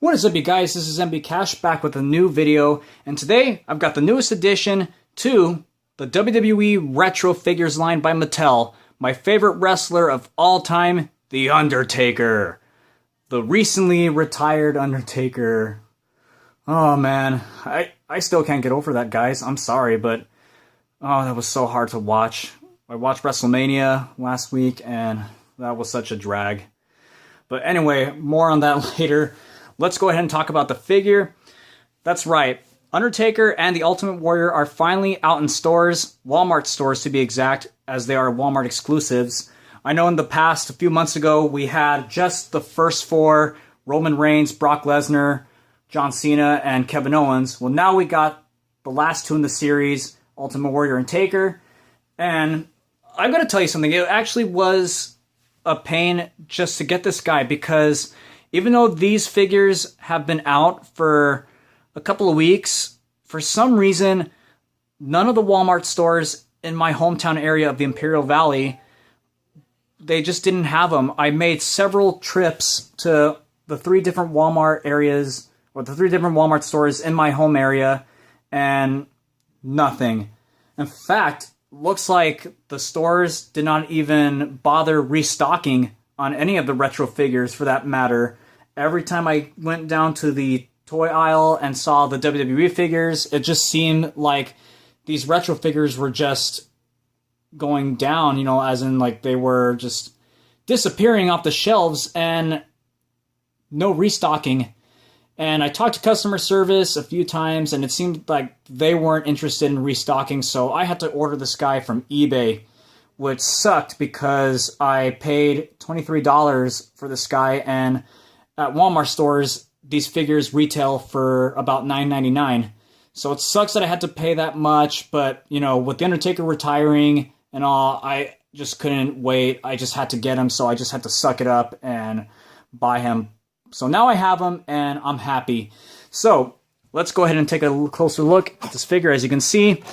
What is up, you guys? This is MB Cash back with a new video, and today I've got the newest addition to the WWE Retro Figures line by Mattel. My favorite wrestler of all time, The Undertaker. The recently retired Undertaker. Oh man, I still can't get over that, guys. I'm sorry, but oh, that was so hard to watch. I watched WrestleMania last week, and that was such a drag. But anyway, more on that later. Let's go ahead and talk about the figure. That's right, Undertaker and the Ultimate Warrior are finally out in stores, Walmart stores to be exact, as they are Walmart exclusives. I know in the past, a few months ago, we had just the first four, Roman Reigns, Brock Lesnar, John Cena, and Kevin Owens. Well, now we got the last two in the series, Ultimate Warrior and Taker. And I'm going to tell you something, it actually was a pain just to get this guy, because even though these figures have been out for a couple of weeks, for some reason, none of the Walmart stores in my hometown area of the Imperial Valley, they just didn't have them. I made several trips to the three different Walmart areas, or the three different Walmart stores in my home area, and nothing. In fact, looks like the stores did not even bother restocking on any of the retro figures for that matter. Every time I went down to the toy aisle and saw the WWE figures, it just seemed like these retro figures were just going down, you know, as in like they were just disappearing off the shelves and no restocking. And I talked to customer service a few times and it seemed like they weren't interested in restocking, so I had to order this guy from eBay, which sucked because I paid $23 for this guy, and at Walmart stores, these figures retail for about $9.99. So it sucks that I had to pay that much, but, you know, with The Undertaker retiring and all, I just couldn't wait. I just had to get him, so I just had to suck it up and buy him. So now I have him, and I'm happy. So let's go ahead and take a closer look at this figure. As you can see,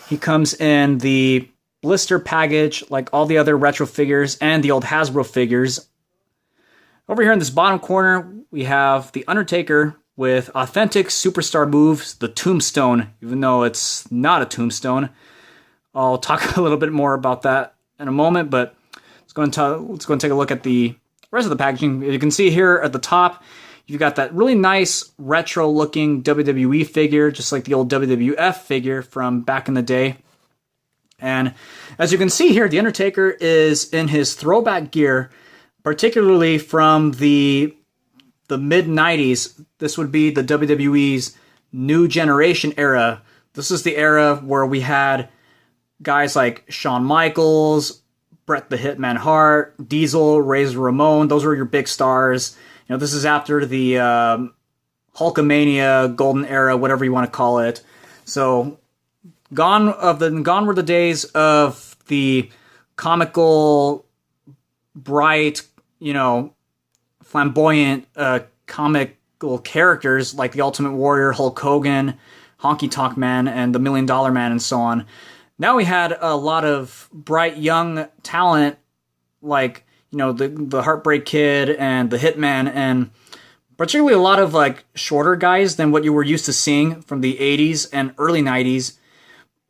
he comes in the blister package like all the other retro figures and the old Hasbro figures. Over here in this bottom corner, we have the Undertaker with authentic superstar moves, the Tombstone, even though it's not a tombstone. I'll talk a little bit more about that in a moment, but let's go and take a look at the rest of the packaging. You can see here at the top, you've got that really nice retro-looking WWE figure, just like the old WWF figure from back in the day. And as you can see here, The Undertaker is in his throwback gear, particularly from the mid-90s. This would be the WWE's New Generation era. This is the era where we had guys like Shawn Michaels, Bret the Hitman Hart, Diesel, Razor Ramon. Those were your big stars. You know, this is after the Hulkamania golden era, whatever you want to call it. So gone were the days of the comical, bright, you know, flamboyant comical characters like the Ultimate Warrior, Hulk Hogan, Honky Tonk Man, and the $1 Million Man, and so on. Now we had a lot of bright young talent like, you know, the Heartbreak Kid and the Hitman, and particularly a lot of like shorter guys than what you were used to seeing from the 80s and early 90s.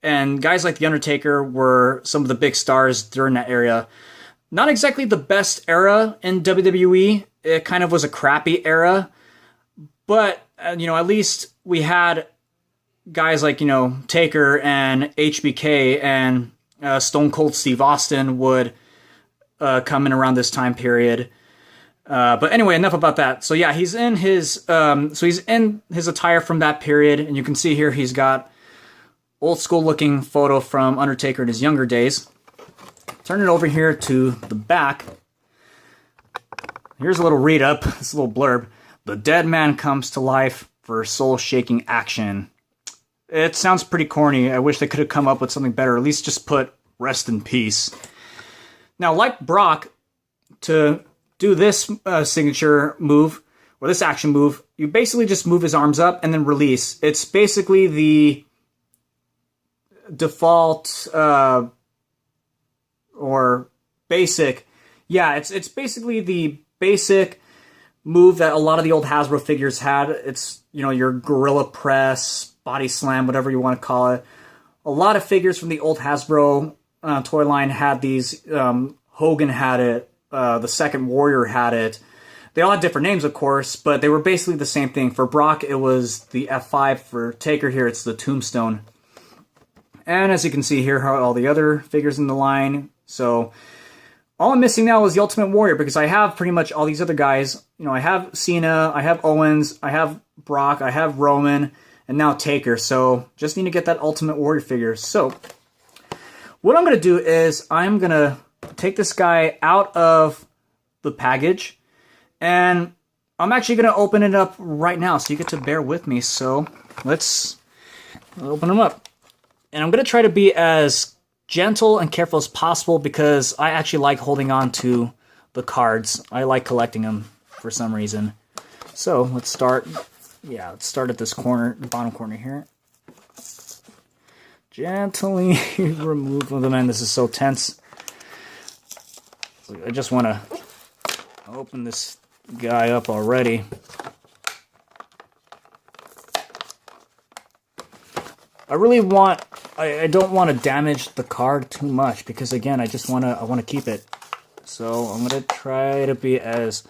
And guys like The Undertaker were some of the big stars during that era. Not exactly the best era in WWE. It kind of was a crappy era. But, you know, at least we had guys like, you know, Taker and HBK and Stone Cold Steve Austin would come in around this time period. But anyway, enough about that. So yeah, he's in his attire from that period, and you can see here he's got old school looking photo from Undertaker in his younger days. Turn it over here to the back. Here's a little read up, this little blurb. The dead man comes to life for soul-shaking action. It sounds pretty corny. I wish they could have come up with something better. At least just put rest in peace. Now, like Brock, to do this signature move, or this action move, you basically just move his arms up and then release. It's basically the default or basic. Yeah, it's basically the basic move that a lot of the old Hasbro figures had. It's, you know, your gorilla press, body slam, whatever you want to call it. A lot of figures from the old Hasbro toy line had these. Hogan had it. The Second Warrior had it. They all had different names, of course, but they were basically the same thing. For Brock, it was the F5. For Taker here, it's the Tombstone. And as you can see here, are all the other figures in the line. So all I'm missing now is the Ultimate Warrior, because I have pretty much all these other guys. You know, I have Cena, I have Owens, I have Brock, I have Roman, and now Taker. So just need to get that Ultimate Warrior figure. So what I'm going to do is I'm going to take this guy out of the package, and I'm actually going to open it up right now, so you get to bear with me. So let's open him up. And I'm going to try to be as gentle and careful as possible, because I actually like holding on to the cards. I like collecting them for some reason. So let's start. Yeah, let's start at this corner, the bottom corner here. Gently remove them. Man, this is so tense. I just want to open this guy up already. I don't want to damage the card too much, because again, I want to keep it. So I'm going to try to be as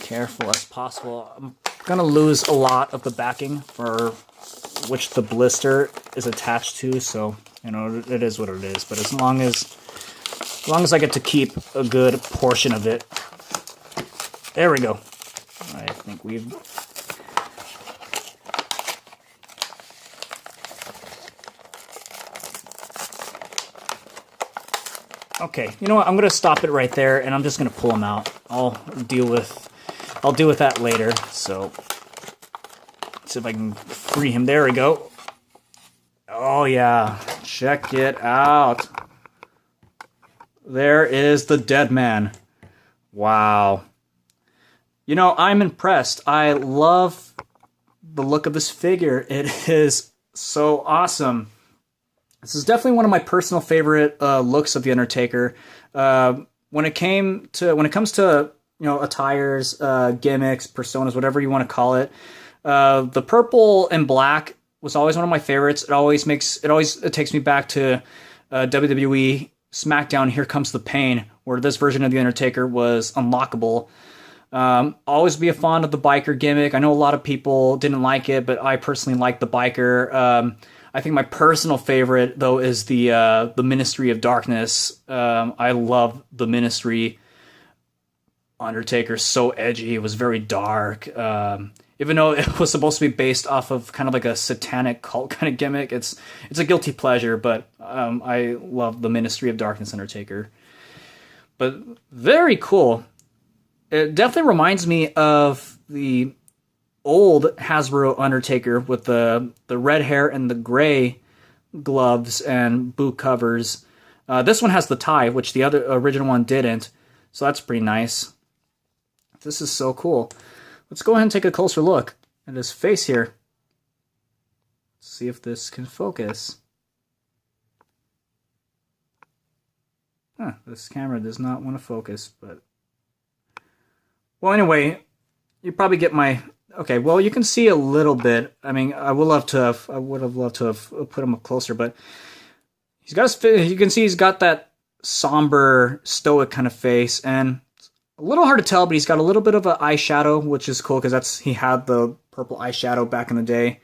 careful as possible. I'm going to lose a lot of the backing for which the blister is attached to, so you know, it is what it is. But as long as I get to keep a good portion of it. There we go. I think we've... Okay, you know what? I'm going to stop it right there, and I'm just going to pull them out. I'll deal with that later. So let's see if I can free him. There we go. Oh yeah, check it out. There is the Dead Man. Wow. You know, I'm impressed. I love the look of this figure. It is so awesome. This is definitely one of my personal favorite looks of the Undertaker. When it comes to, you know, attires, gimmicks, personas, whatever you want to call it, the purple and black was always one of my favorites. It takes me back to WWE SmackDown Here Comes the Pain, where this version of the Undertaker was unlockable. Always be a fan of the biker gimmick. I know a lot of people didn't like it, but I personally like the biker. I think my personal favorite, though, is the Ministry of Darkness. I love the Ministry. Undertaker's so edgy. It was very dark. Even though it was supposed to be based off of kind of like a satanic cult kind of gimmick, it's a guilty pleasure. But I love the Ministry of Darkness Undertaker. But very cool. It definitely reminds me of the old Hasbro Undertaker with the red hair and the gray gloves and boot covers. This one has the tie, which the other original one didn't. So that's pretty nice. This is so cool. Let's go ahead and take a closer look at his face here. Let's see if this can focus. This camera does not want to focus, but... Well, anyway, you probably get my... Okay, well, you can see a little bit. I mean, I would have loved to have put him up closer, but he's got his, you can see he's got that somber, stoic kind of face, and a little hard to tell, but he's got a little bit of an eyeshadow, which is cool because he had the purple eyeshadow back in the day.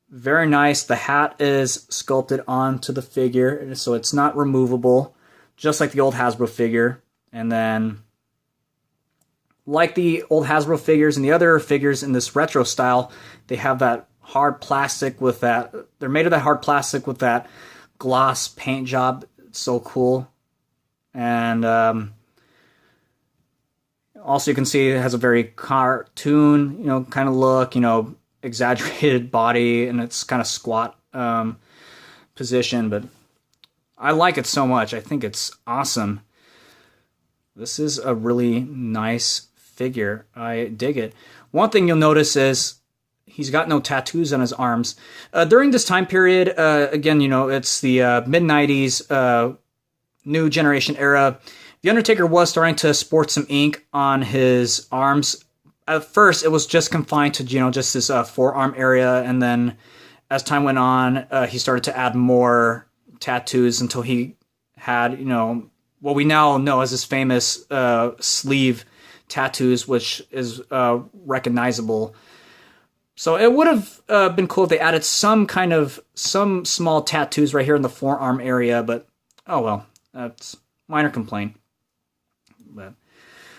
Very nice. The hat is sculpted onto the figure, so it's not removable, just like the old Hasbro figure. And then, like the old Hasbro figures and the other figures in this retro style, they have that hard plastic with that. They're made of that hard plastic with that gloss paint job. It's so cool. And also you can see it has a very cartoon, kind of look, exaggerated body, and it's kind of squat position, but I like it so much. I think it's awesome. This is a really nice figure. I dig it. One thing you'll notice is he's got no tattoos on his arms. During this time period, again, it's the mid-90s, new generation era. The Undertaker was starting to sport some ink on his arms. At first, it was just confined to, just this forearm area, and then as time went on, he started to add more tattoos until he had, what we now know as his famous sleeve tattoos, which is recognizable. So it would have been cool if they added some small tattoos right here in the forearm area, but oh well, that's minor complaint. But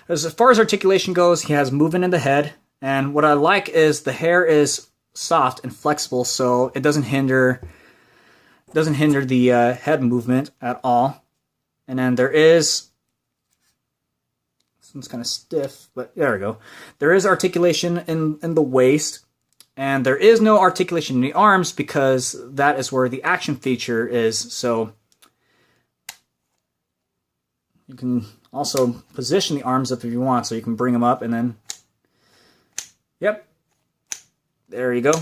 as far as articulation goes, he has movement in the head, and what I like is the hair is soft and flexible, so it doesn't hinder the head movement at all. And then there is, this one's kind of stiff, but there we go. There is articulation in the waist, and there is no articulation in the arms because that is where the action feature is. So you can also position the arms up if you want, so you can bring them up and then, yep, there you go.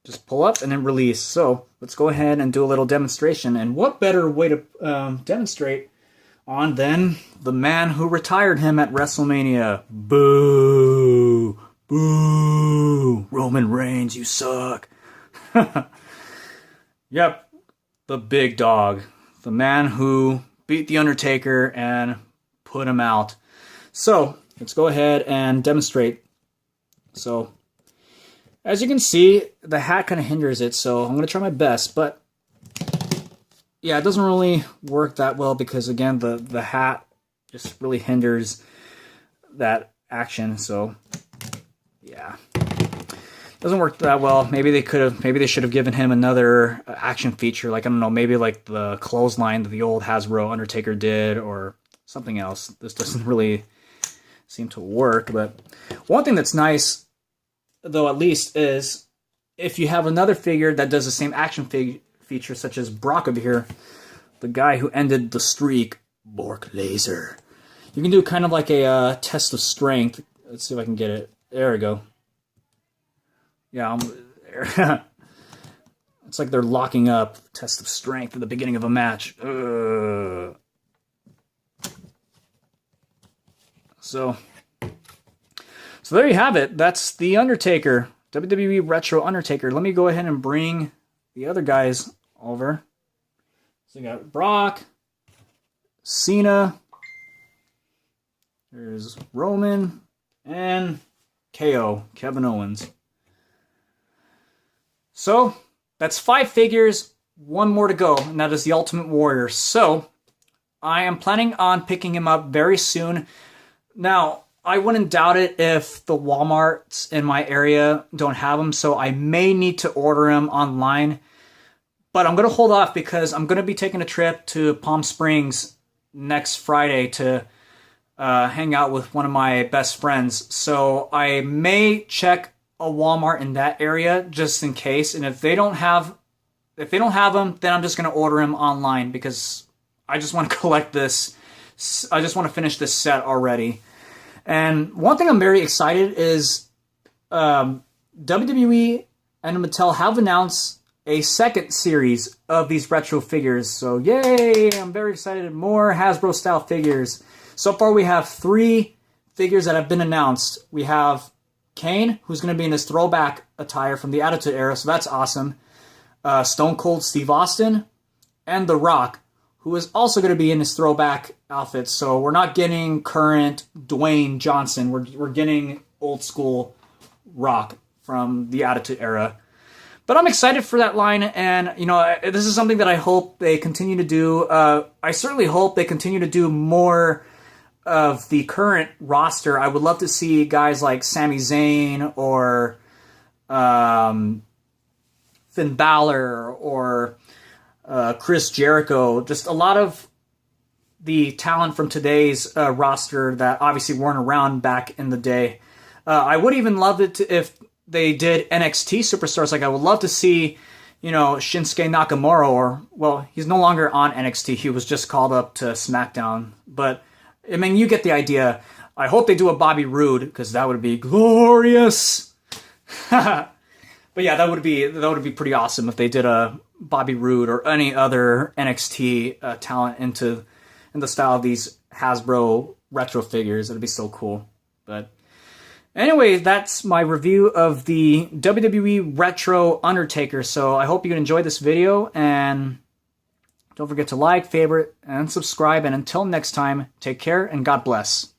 Just pull up and then release. So let's go ahead and do a little demonstration. And what better way to demonstrate on than the man who retired him at WrestleMania? Boo! Boo! Roman Reigns, you suck. Yep, the big dog. The man who beat The Undertaker and put him out. So let's go ahead and demonstrate. So as you can see, the hat kind of hinders it, so I'm going to try my best, but yeah, it doesn't really work that well because, again, the hat just really hinders that action, so yeah. Doesn't work that well. Maybe they should have given him another action feature, like, I don't know, maybe like the clothesline that the old Hasbro Undertaker did, or something else. This doesn't really seem to work, but one thing that's nice, though, at least, is if you have another figure that does the same action feature, such as Brock over here, the guy who ended the streak, Bork Laser. You can do kind of like a test of strength. Let's see if I can get it. There we go. Yeah, it's like they're locking up. Test of strength at the beginning of a match. So there you have it. That's The Undertaker, WWE Retro Undertaker. Let me go ahead and bring the other guys over. So we got Brock, Cena, there's Roman, and KO, Kevin Owens. So that's 5 figures, 1 more to go, and that is the Ultimate Warrior. So I am planning on picking him up very soon. Now, I wouldn't doubt it if the Walmarts in my area don't have them, so I may need to order them online. But I'm going to hold off because I'm going to be taking a trip to Palm Springs next Friday to hang out with one of my best friends. So I may check a Walmart in that area just in case. And if they don't have them, then I'm just going to order them online because I just want to collect this. I just want to finish this set already. And one thing I'm very excited is WWE and Mattel have announced a second series of these retro figures. So yay, I'm very excited. More Hasbro-style figures. So far we have 3 figures that have been announced. We have Kane, who's going to be in his throwback attire from the Attitude Era, so that's awesome. Stone Cold Steve Austin, and The Rock, who is also going to be in his throwback outfit. So we're not getting current Dwayne Johnson. We're getting old school Rock from the Attitude Era. But I'm excited for that line, and this is something that I hope they continue to do. I certainly hope they continue to do more of the current roster. I would love to see guys like Sami Zayn or Finn Balor or Chris Jericho. Just a lot of the talent from today's roster that obviously weren't around back in the day. I would even love it if they did NXT superstars. Like, I would love to see, Shinsuke Nakamura, or, well, he's no longer on NXT. He was just called up to SmackDown. But, I mean, you get the idea. I hope they do a Bobby Roode, because that would be glorious. But yeah, that would be pretty awesome if they did a Bobby Roode or any other NXT talent into in the style of these Hasbro retro figures. It'd be so cool. But anyway, that's my review of the WWE Retro Undertaker. So I hope you enjoyed this video, and don't forget to like, favorite, and subscribe. And until next time, take care and God bless.